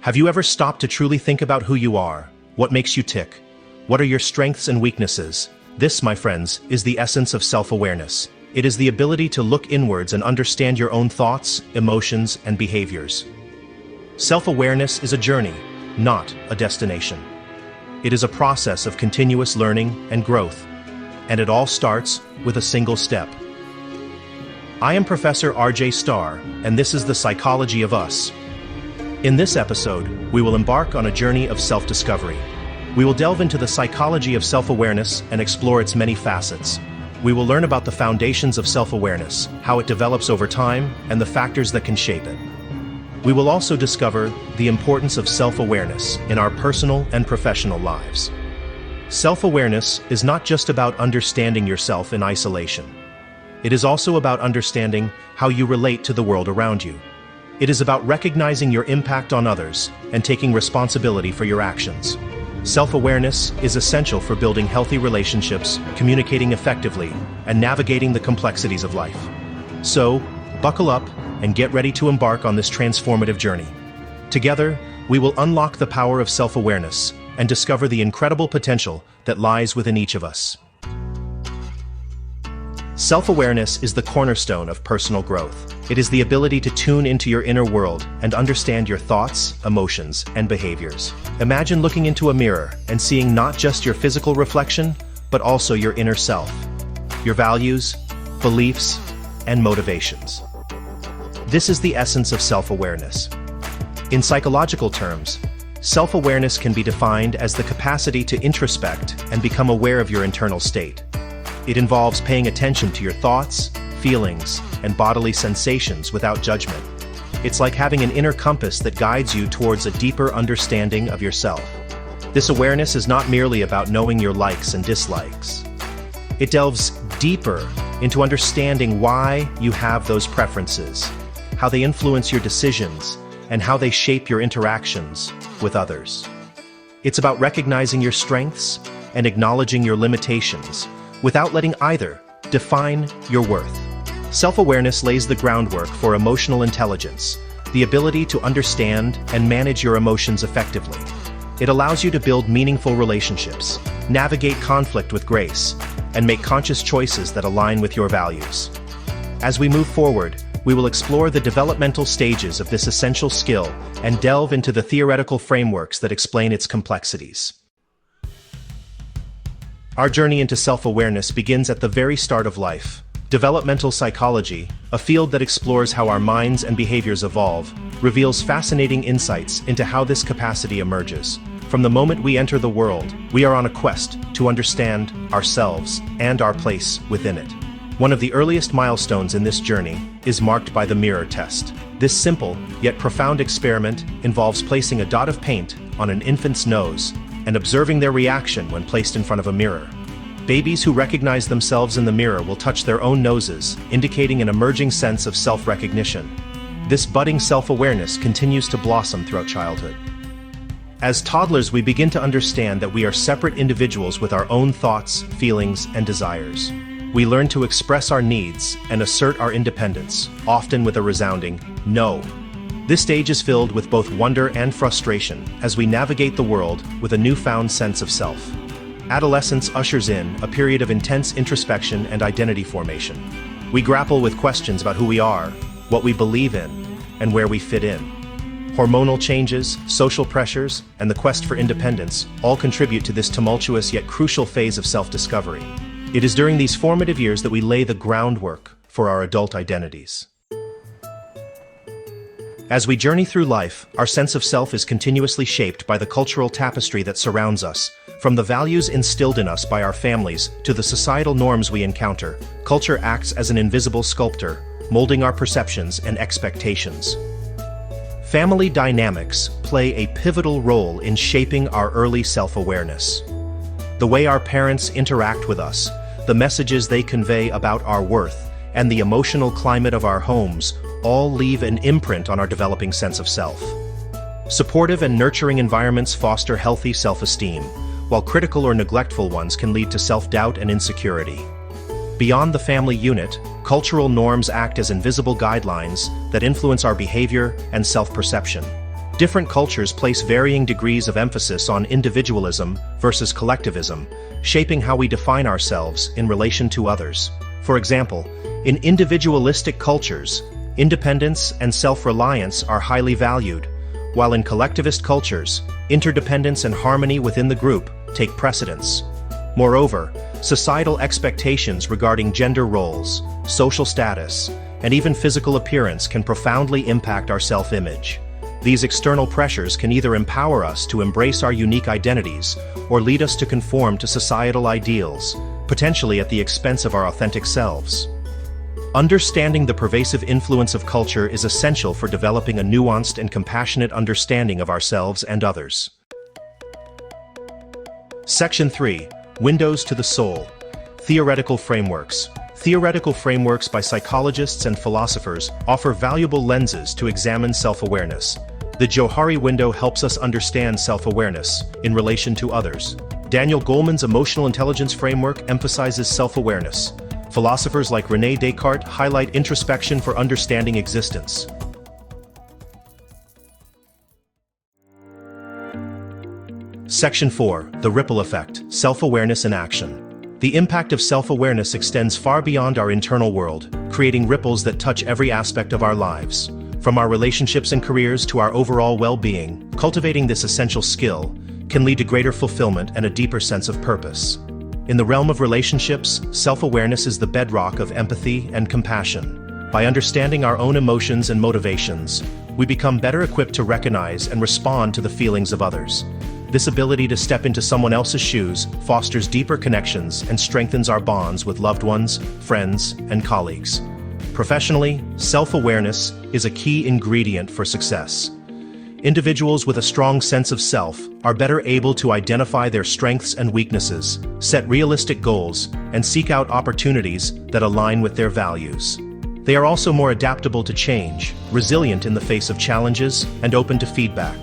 Have you ever stopped to truly think about who you are? What makes you tick? What are your strengths and weaknesses? This, my friends, is the essence of self-awareness. It is the ability to look inwards and understand your own thoughts, emotions, and behaviors. Self-awareness is a journey, not a destination. It is a process of continuous learning and growth, and it all starts with a single step. I am Professor R.J. Starr, and this is the Psychology of Us. In this episode, we will embark on a journey of self-discovery. We will delve into the psychology of self-awareness and explore its many facets. We will learn about the foundations of self-awareness, how it develops over time, and the factors that can shape it. We will also discover the importance of self-awareness in our personal and professional lives. Self-awareness is not just about understanding yourself in isolation. It is also about understanding how you relate to the world around you. It is about recognizing your impact on others and taking responsibility for your actions. Self-awareness is essential for building healthy relationships, communicating effectively, and navigating the complexities of life. So, buckle up and get ready to embark on this transformative journey. Together, we will unlock the power of self-awareness and discover the incredible potential that lies within each of us. Self-awareness is the cornerstone of personal growth. It is the ability to tune into your inner world and understand your thoughts, emotions, and behaviors. Imagine looking into a mirror and seeing not just your physical reflection, but also your inner self, your values, beliefs, and motivations. This is the essence of self-awareness. In psychological terms, self-awareness can be defined as the capacity to introspect and become aware of your internal state. It involves paying attention to your thoughts, feelings, and bodily sensations without judgment. It's like having an inner compass that guides you towards a deeper understanding of yourself. This awareness is not merely about knowing your likes and dislikes. It delves deeper into understanding why you have those preferences, how they influence your decisions, and how they shape your interactions with others. It's about recognizing your strengths and acknowledging your limitations, without letting either define your worth. Self-awareness lays the groundwork for emotional intelligence, the ability to understand and manage your emotions effectively. It allows you to build meaningful relationships, navigate conflict with grace, and make conscious choices that align with your values. As we move forward, we will explore the developmental stages of this essential skill and delve into the theoretical frameworks that explain its complexities. Our journey into self-awareness begins at the very start of life. Developmental psychology, a field that explores how our minds and behaviors evolve, reveals fascinating insights into how this capacity emerges. From the moment we enter the world, we are on a quest to understand ourselves and our place within it. One of the earliest milestones in this journey is marked by the mirror test. This simple, yet profound experiment involves placing a dot of paint on an infant's nose and observing their reaction when placed in front of a mirror. Babies who recognize themselves in the mirror will touch their own noses, indicating an emerging sense of self-recognition. This budding self-awareness continues to blossom throughout childhood. As toddlers, we begin to understand that we are separate individuals with our own thoughts, feelings, and desires. We learn to express our needs and assert our independence, often with a resounding no. This stage is filled with both wonder and frustration as we navigate the world with a newfound sense of self. Adolescence ushers in a period of intense introspection and identity formation. We grapple with questions about who we are, what we believe in, and where we fit in. Hormonal changes, social pressures, and the quest for independence all contribute to this tumultuous yet crucial phase of self-discovery. It is during these formative years that we lay the groundwork for our adult identities. As we journey through life, our sense of self is continuously shaped by the cultural tapestry that surrounds us. From the values instilled in us by our families to the societal norms we encounter, culture acts as an invisible sculptor, molding our perceptions and expectations. Family dynamics play a pivotal role in shaping our early self-awareness. The way our parents interact with us, the messages they convey about our worth, and the emotional climate of our homes all leave an imprint on our developing sense of self. Supportive and nurturing environments foster healthy self-esteem, while critical or neglectful ones can lead to self-doubt and insecurity. Beyond the family unit, cultural norms act as invisible guidelines that influence our behavior and self-perception. Different cultures place varying degrees of emphasis on individualism versus collectivism, shaping how we define ourselves in relation to others. For example, in individualistic cultures, independence and self-reliance are highly valued, while in collectivist cultures, interdependence and harmony within the group take precedence. Moreover, societal expectations regarding gender roles, social status, and even physical appearance can profoundly impact our self-image. These external pressures can either empower us to embrace our unique identities or lead us to conform to societal ideals, potentially at the expense of our authentic selves. Understanding the pervasive influence of culture is essential for developing a nuanced and compassionate understanding of ourselves and others. Section 3. Windows to the Soul. Theoretical Frameworks. Theoretical frameworks by psychologists and philosophers offer valuable lenses to examine self-awareness. The Johari Window helps us understand self-awareness in relation to others. Daniel Goleman's emotional intelligence framework emphasizes self-awareness. Philosophers like René Descartes highlight introspection for understanding existence. Section 4. The Ripple Effect. Self-awareness in action. The impact of self-awareness extends far beyond our internal world, creating ripples that touch every aspect of our lives. From our relationships and careers to our overall well-being, cultivating this essential skill can lead to greater fulfillment and a deeper sense of purpose. In the realm of relationships, self-awareness is the bedrock of empathy and compassion. By understanding our own emotions and motivations, we become better equipped to recognize and respond to the feelings of others. This ability to step into someone else's shoes fosters deeper connections and strengthens our bonds with loved ones, friends, and colleagues. Professionally, self-awareness is a key ingredient for success. Individuals with a strong sense of self are better able to identify their strengths and weaknesses, set realistic goals, and seek out opportunities that align with their values. They are also more adaptable to change, resilient in the face of challenges, and open to feedback,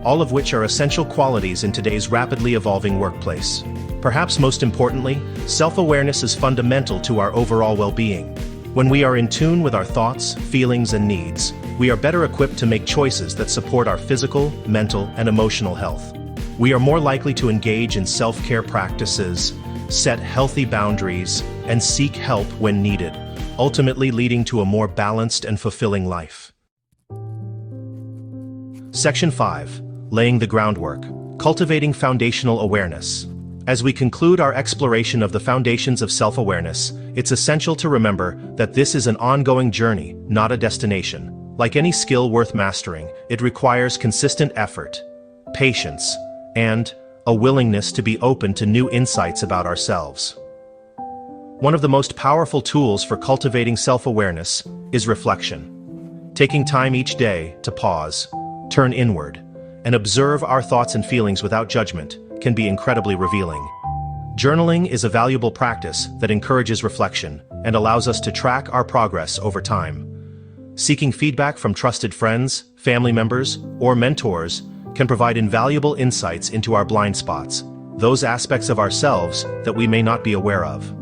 all of which are essential qualities in today's rapidly evolving workplace. Perhaps most importantly, self-awareness is fundamental to our overall well-being. When we are in tune with our thoughts, feelings, and needs, we are better equipped to make choices that support our physical, mental, and emotional health. We are more likely to engage in self-care practices, set healthy boundaries, and seek help when needed, ultimately leading to a more balanced and fulfilling life. Section 5. Laying the Groundwork. Cultivating Foundational Awareness. As we conclude our exploration of the foundations of self-awareness, it's essential to remember that this is an ongoing journey, not a destination. Like any skill worth mastering, it requires consistent effort, patience, and a willingness to be open to new insights about ourselves. One of the most powerful tools for cultivating self-awareness is reflection. Taking time each day to pause, turn inward, and observe our thoughts and feelings without judgment can be incredibly revealing. Journaling is a valuable practice that encourages reflection and allows us to track our progress over time. Seeking feedback from trusted friends, family members, or mentors can provide invaluable insights into our blind spots, those aspects of ourselves that we may not be aware of.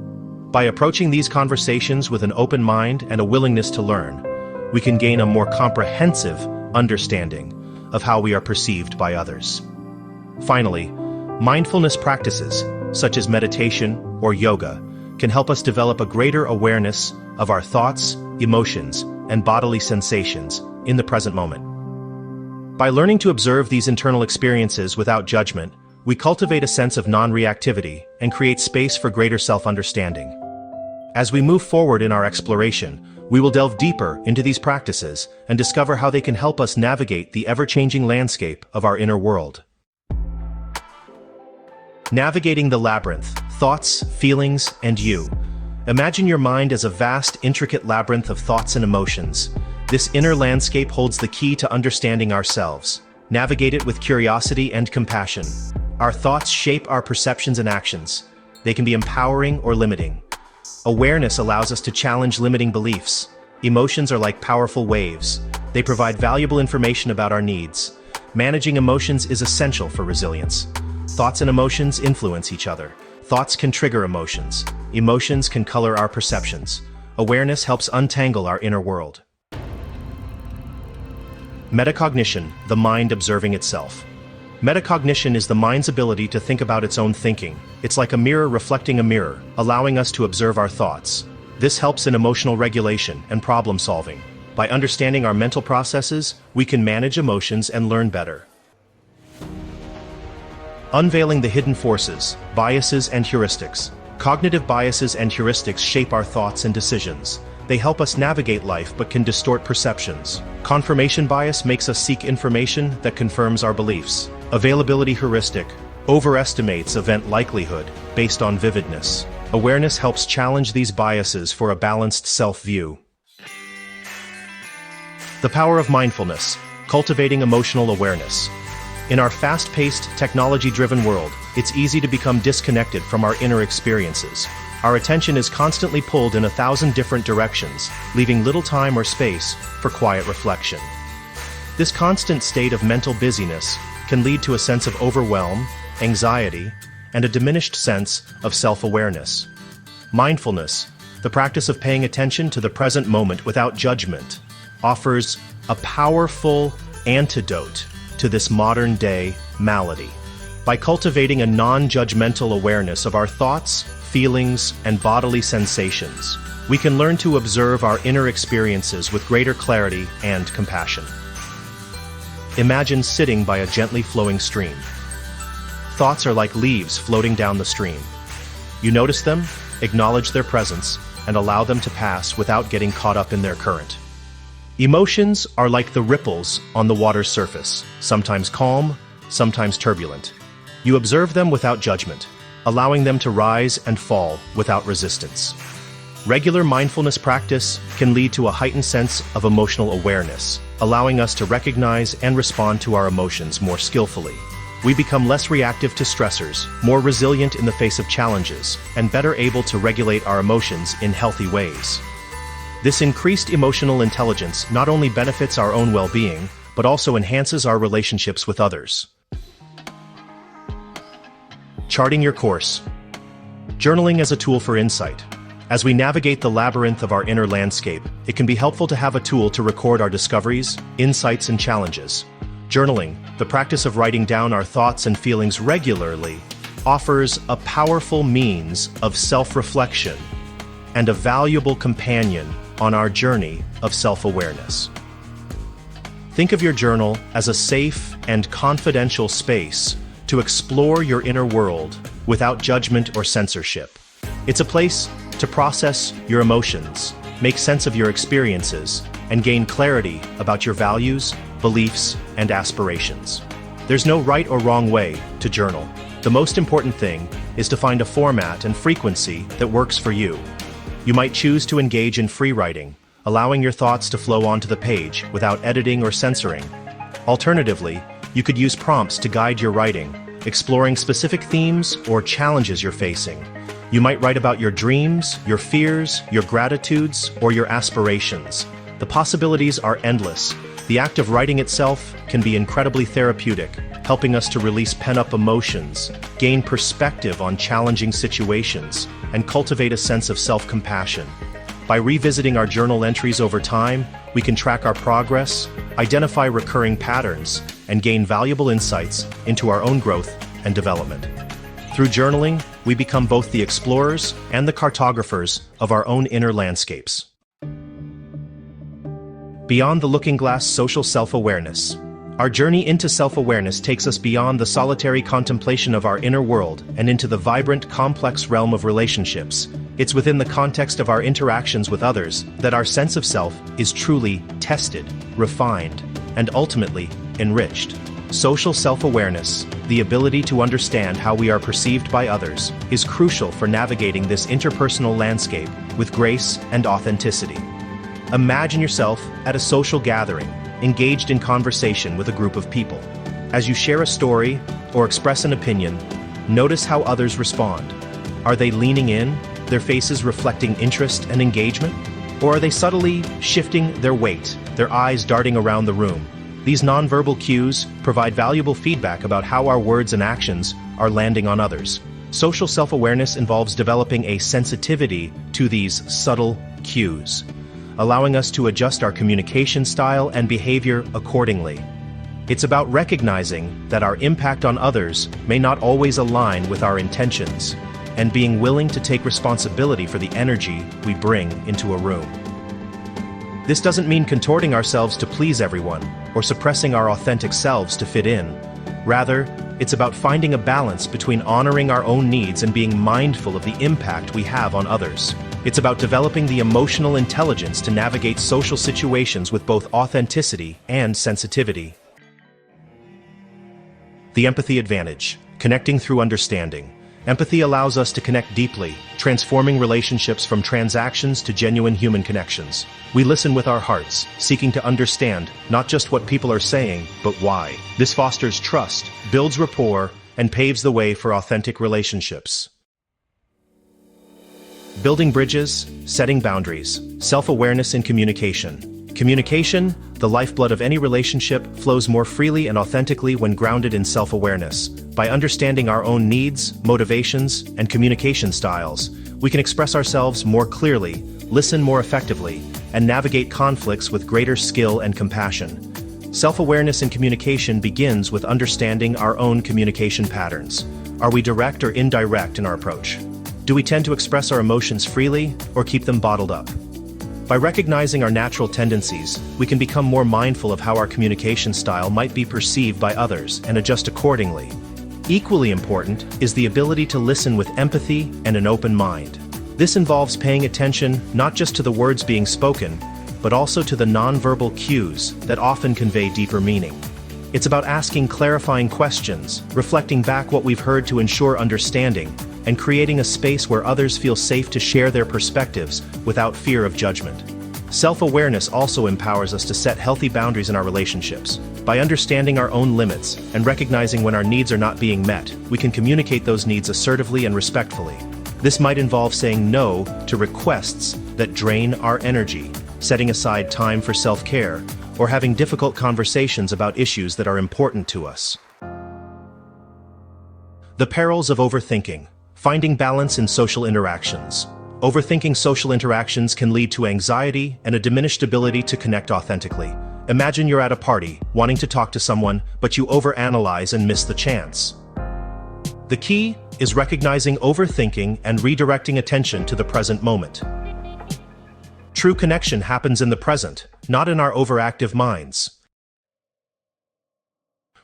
By approaching these conversations with an open mind and a willingness to learn, we can gain a more comprehensive understanding of how we are perceived by others. Finally, mindfulness practices, such as meditation or yoga, can help us develop a greater awareness of our thoughts, emotions, and bodily sensations in the present moment. By learning to observe these internal experiences without judgment, we cultivate a sense of non-reactivity and create space for greater self-understanding. As we move forward in our exploration, we will delve deeper into these practices and discover how they can help us navigate the ever-changing landscape of our inner world. Navigating the labyrinth: thoughts, feelings, and you. Imagine your mind as a vast, intricate labyrinth of thoughts and emotions. This inner landscape holds the key to understanding ourselves. Navigate it with curiosity and compassion. Our thoughts shape our perceptions and actions. They can be empowering or limiting. Awareness allows us to challenge limiting beliefs. Emotions are like powerful waves. They provide valuable information about our needs. Managing emotions is essential for resilience. Thoughts and emotions influence each other. Thoughts can trigger emotions. Emotions can color our perceptions. Awareness helps untangle our inner world. Metacognition, the mind observing itself. Metacognition is the mind's ability to think about its own thinking. It's like a mirror reflecting a mirror, allowing us to observe our thoughts. This helps in emotional regulation and problem solving. By understanding our mental processes, we can manage emotions and learn better. Unveiling the hidden forces, biases and heuristics. Cognitive biases and heuristics shape our thoughts and decisions. They help us navigate life but can distort perceptions. Confirmation bias makes us seek information that confirms our beliefs. Availability heuristic overestimates event likelihood based on vividness. Awareness helps challenge these biases for a balanced self-view. The power of mindfulness, cultivating emotional awareness. In our fast-paced, technology-driven world, it's easy to become disconnected from our inner experiences. Our attention is constantly pulled in 1,000 different directions, leaving little time or space for quiet reflection. This constant state of mental busyness can lead to a sense of overwhelm, anxiety, and a diminished sense of self-awareness. Mindfulness, the practice of paying attention to the present moment without judgment, offers a powerful antidote to this modern-day malady. By cultivating a non-judgmental awareness of our thoughts, feelings, and bodily sensations, we can learn to observe our inner experiences with greater clarity and compassion. Imagine sitting by a gently flowing stream. Thoughts are like leaves floating down the stream. You notice them, acknowledge their presence, and allow them to pass without getting caught up in their current. Emotions are like the ripples on the water's surface, sometimes calm, sometimes turbulent. You observe them without judgment, allowing them to rise and fall without resistance. Regular mindfulness practice can lead to a heightened sense of emotional awareness, allowing us to recognize and respond to our emotions more skillfully. We become less reactive to stressors, more resilient in the face of challenges, and better able to regulate our emotions in healthy ways. This increased emotional intelligence not only benefits our own well-being, but also enhances our relationships with others. Charting your course. Journaling as a tool for insight. As we navigate the labyrinth of our inner landscape, it can be helpful to have a tool to record our discoveries, insights, and challenges. Journaling, the practice of writing down our thoughts and feelings regularly, offers a powerful means of self-reflection and a valuable companion on our journey of self-awareness. Think of your journal as a safe and confidential space to explore your inner world without judgment or censorship. It's a place to process your emotions, make sense of your experiences, and gain clarity about your values, beliefs, and aspirations. There's no right or wrong way to journal. The most important thing is to find a format and frequency that works for you. You might choose to engage in free writing, allowing your thoughts to flow onto the page without editing or censoring. Alternatively, you could use prompts to guide your writing, exploring specific themes or challenges you're facing. You might write about your dreams, your fears, your gratitudes, or your aspirations. The possibilities are endless. The act of writing itself can be incredibly therapeutic, helping us to release pent-up emotions, gain perspective on challenging situations, and cultivate a sense of self-compassion. By revisiting our journal entries over time, we can track our progress, identify recurring patterns, and gain valuable insights into our own growth and development. Through journaling, we become both the explorers and the cartographers of our own inner landscapes. Beyond the looking glass, social self-awareness. Our journey into self-awareness takes us beyond the solitary contemplation of our inner world and into the vibrant, complex realm of relationships. It's within the context of our interactions with others that our sense of self is truly tested, refined, and ultimately enriched. Social self-awareness, the ability to understand how we are perceived by others, is crucial for navigating this interpersonal landscape with grace and authenticity. Imagine yourself at a social gathering, engaged in conversation with a group of people. As you share a story or express an opinion, notice how others respond. Are they leaning in, their faces reflecting interest and engagement? Or are they subtly shifting their weight, their eyes darting around the room? These nonverbal cues provide valuable feedback about how our words and actions are landing on others. Social self-awareness involves developing a sensitivity to these subtle cues. allowing us to adjust our communication style and behavior accordingly. It's about recognizing that our impact on others may not always align with our intentions, and being willing to take responsibility for the energy we bring into a room. This doesn't mean contorting ourselves to please everyone, or suppressing our authentic selves to fit in. Rather, it's about finding a balance between honoring our own needs and being mindful of the impact we have on others. It's about developing the emotional intelligence to navigate social situations with both authenticity and sensitivity. The empathy advantage, connecting through understanding. Empathy allows us to connect deeply, transforming relationships from transactions to genuine human connections. We listen with our hearts, seeking to understand not just what people are saying, but why. This fosters trust, builds rapport, and paves the way for authentic relationships. Building bridges, setting boundaries, self-awareness in communication. Communication, the lifeblood of any relationship, flows more freely and authentically when grounded in self-awareness. By understanding our own needs, motivations, and communication styles, we can express ourselves more clearly, listen more effectively, and navigate conflicts with greater skill and compassion. Self-awareness in communication begins with understanding our own communication patterns. Are we direct or indirect in our approach? Do we tend to express our emotions freely or keep them bottled up? By recognizing our natural tendencies, we can become more mindful of how our communication style might be perceived by others and adjust accordingly. Equally important is the ability to listen with empathy and an open mind. This involves paying attention not just to the words being spoken, but also to the nonverbal cues that often convey deeper meaning. It's about asking clarifying questions, reflecting back what we've heard to ensure understanding, and creating a space where others feel safe to share their perspectives without fear of judgment. Self-awareness also empowers us to set healthy boundaries in our relationships. By understanding our own limits and recognizing when our needs are not being met, we can communicate those needs assertively and respectfully. This might involve saying no to requests that drain our energy, setting aside time for self-care, or having difficult conversations about issues that are important to us. The perils of overthinking. Finding balance in social interactions. Overthinking social interactions can lead to anxiety and a diminished ability to connect authentically. Imagine you're at a party, wanting to talk to someone, but you overanalyze and miss the chance. The key is recognizing overthinking and redirecting attention to the present moment. True connection happens in the present, not in our overactive minds.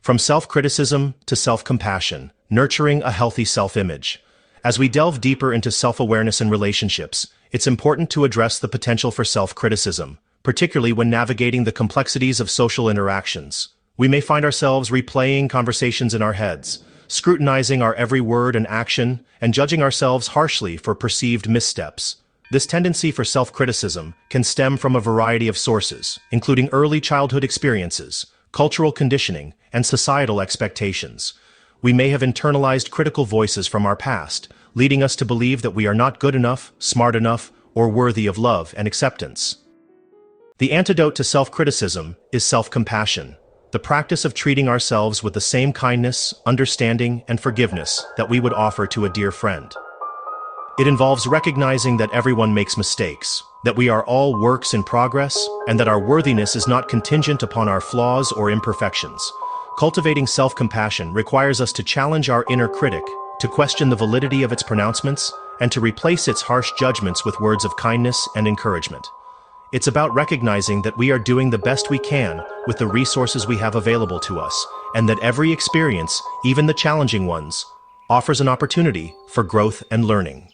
From self-criticism to self-compassion, nurturing a healthy self-image. As we delve deeper into self-awareness in relationships, it's important to address the potential for self-criticism, particularly when navigating the complexities of social interactions. We may find ourselves replaying conversations in our heads, scrutinizing our every word and action, and judging ourselves harshly for perceived missteps. This tendency for self-criticism can stem from a variety of sources, including early childhood experiences, cultural conditioning, and societal expectations. We may have internalized critical voices from our past, leading us to believe that we are not good enough, smart enough, or worthy of love and acceptance. The antidote to self-criticism is self-compassion, the practice of treating ourselves with the same kindness, understanding, and forgiveness that we would offer to a dear friend. It involves recognizing that everyone makes mistakes, that we are all works in progress, and that our worthiness is not contingent upon our flaws or imperfections. Cultivating self-compassion requires us to challenge our inner critic, to question the validity of its pronouncements, and to replace its harsh judgments with words of kindness and encouragement. It's about recognizing that we are doing the best we can with the resources we have available to us, and that every experience, even the challenging ones, offers an opportunity for growth and learning.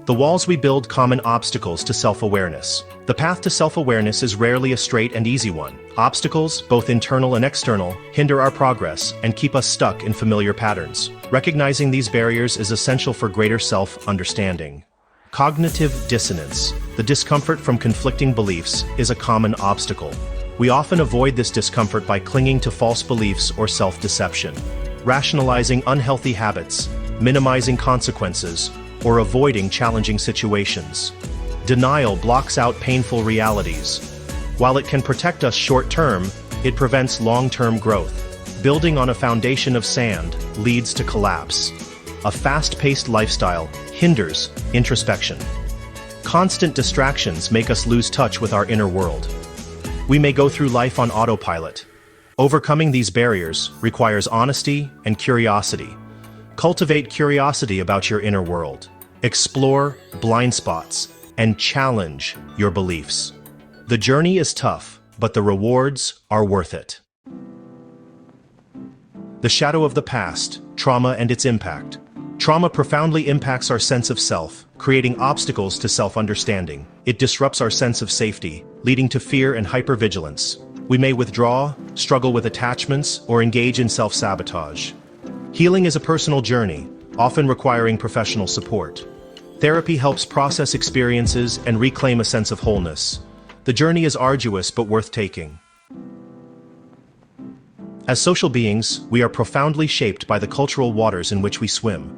The walls we build common obstacles to self-awareness. The path to self-awareness is rarely a straight and easy one. Obstacles, both internal and external, hinder our progress and keep us stuck in familiar patterns. Recognizing these barriers is essential for greater self-understanding. Cognitive dissonance, the discomfort from conflicting beliefs, is a common obstacle. We often avoid this discomfort by clinging to false beliefs or self-deception, rationalizing unhealthy habits, minimizing consequences, or avoiding challenging situations. Denial blocks out painful realities. While it can protect us short-term, it prevents long-term growth. Building on a foundation of sand leads to collapse. A fast-paced lifestyle hinders introspection. Constant distractions make us lose touch with our inner world. We may go through life on autopilot. Overcoming these barriers requires honesty and curiosity. Cultivate curiosity about your inner world. Explore blind spots and challenge your beliefs. The journey is tough, but the rewards are worth it. The shadow of the past, trauma and its impact. Trauma profoundly impacts our sense of self, creating obstacles to self-understanding. It disrupts our sense of safety, leading to fear and hypervigilance. We may withdraw, struggle with attachments, or engage in self-sabotage. Healing is a personal journey, often requiring professional support. Therapy helps process experiences and reclaim a sense of wholeness. The journey is arduous but worth taking. As social beings, we are profoundly shaped by the cultural waters in which we swim.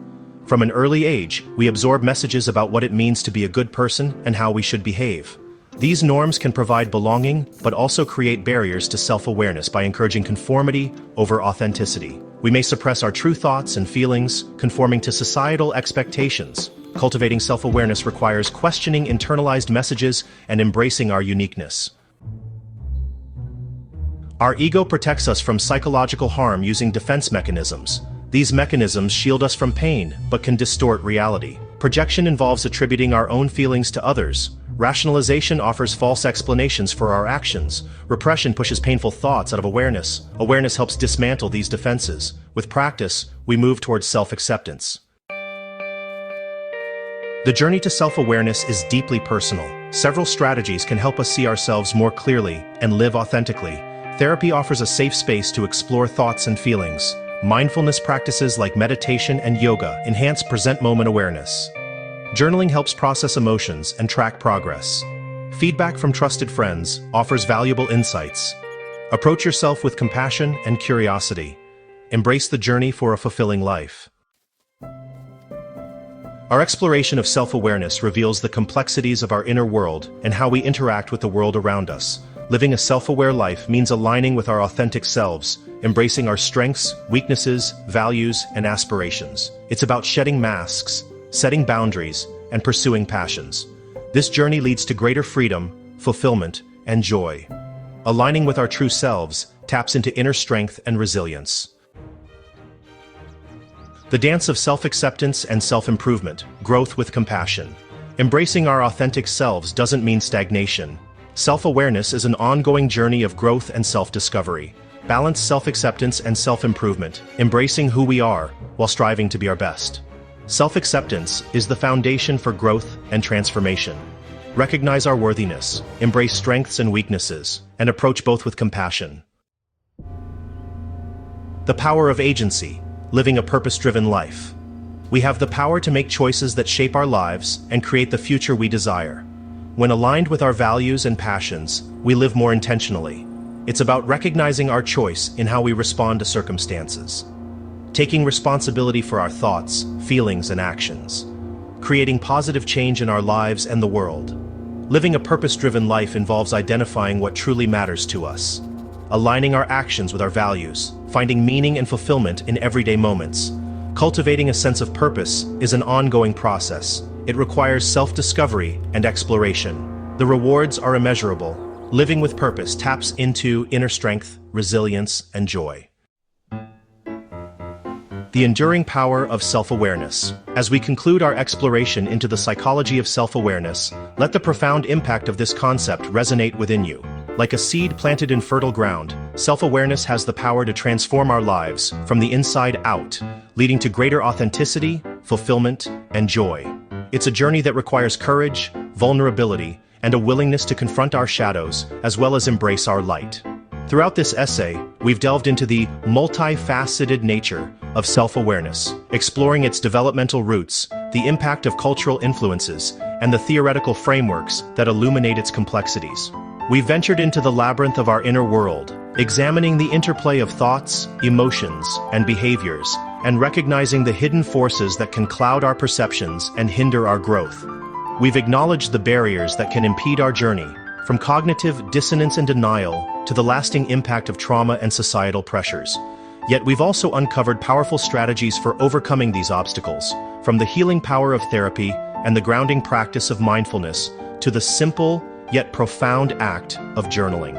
From an early age, we absorb messages about what it means to be a good person and how we should behave. These norms can provide belonging, but also create barriers to self-awareness by encouraging conformity over authenticity. We may suppress our true thoughts and feelings, conforming to societal expectations. Cultivating self-awareness requires questioning internalized messages and embracing our uniqueness. Our ego protects us from psychological harm using defense mechanisms. These mechanisms shield us from pain, but can distort reality. Projection involves attributing our own feelings to others. Rationalization offers false explanations for our actions. Repression pushes painful thoughts out of awareness. Awareness helps dismantle these defenses. With practice, we move towards self-acceptance. The journey to self-awareness is deeply personal. Several strategies can help us see ourselves more clearly and live authentically. Therapy offers a safe space to explore thoughts and feelings. Mindfulness practices like meditation and yoga enhance present moment awareness. Journaling helps process emotions and track progress. Feedback from trusted friends offers valuable insights. Approach yourself with compassion and curiosity. Embrace the journey for a fulfilling life. Our exploration of self-awareness reveals the complexities of our inner world and how we interact with the world around us. Living a self-aware life means aligning with our authentic selves, embracing our strengths, weaknesses, values, and aspirations. It's about shedding masks, setting boundaries, and pursuing passions. This journey leads to greater freedom, fulfillment, and joy. Aligning with our true selves taps into inner strength and resilience. The dance of self-acceptance and self-improvement, growth with compassion. Embracing our authentic selves doesn't mean stagnation. Self-awareness is an ongoing journey of growth and self-discovery. Balance self-acceptance and self-improvement, embracing who we are while striving to be our best. Self-acceptance is the foundation for growth and transformation. Recognize our worthiness, embrace strengths and weaknesses, and approach both with compassion. The power of agency, living a purpose-driven life. We have the power to make choices that shape our lives and create the future we desire. When aligned with our values and passions, we live more intentionally. It's about recognizing our choice in how we respond to circumstances. Taking responsibility for our thoughts, feelings, and actions. Creating positive change in our lives and the world. Living a purpose-driven life involves identifying what truly matters to us. Aligning our actions with our values, finding meaning and fulfillment in everyday moments. Cultivating a sense of purpose is an ongoing process. It requires self-discovery and exploration. The rewards are immeasurable. Living with purpose taps into inner strength, resilience, and joy. The enduring power of self-awareness. As we conclude our exploration into the psychology of self-awareness, let the profound impact of this concept resonate within you. Like a seed planted in fertile ground, self-awareness has the power to transform our lives from the inside out, leading to greater authenticity, fulfillment, and joy. It's a journey that requires courage, vulnerability, and a willingness to confront our shadows, as well as embrace our light. Throughout this essay, we've delved into the multifaceted nature of self-awareness, exploring its developmental roots, the impact of cultural influences, and the theoretical frameworks that illuminate its complexities. We've ventured into the labyrinth of our inner world, examining the interplay of thoughts, emotions, and behaviors, and recognizing the hidden forces that can cloud our perceptions and hinder our growth. We've acknowledged the barriers that can impede our journey, from cognitive dissonance and denial to the lasting impact of trauma and societal pressures. Yet we've also uncovered powerful strategies for overcoming these obstacles, from the healing power of therapy and the grounding practice of mindfulness to the simple yet profound act of journaling.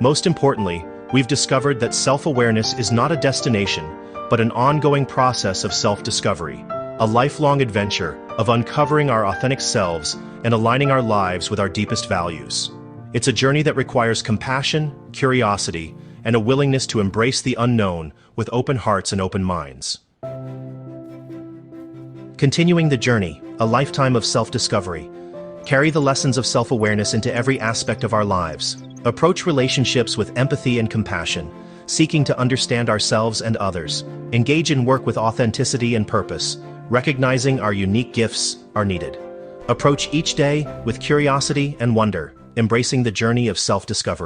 Most importantly, we've discovered that self-awareness is not a destination, but an ongoing process of self-discovery, a lifelong adventure of uncovering our authentic selves and aligning our lives with our deepest values. It's a journey that requires compassion, curiosity, and a willingness to embrace the unknown with open hearts and open minds. Continuing the journey, a lifetime of self-discovery. Carry the lessons of self-awareness into every aspect of our lives. Approach relationships with empathy and compassion, seeking to understand ourselves and others. Engage in work with authenticity and purpose, recognizing our unique gifts are needed. Approach each day with curiosity and wonder, embracing the journey of self-discovery.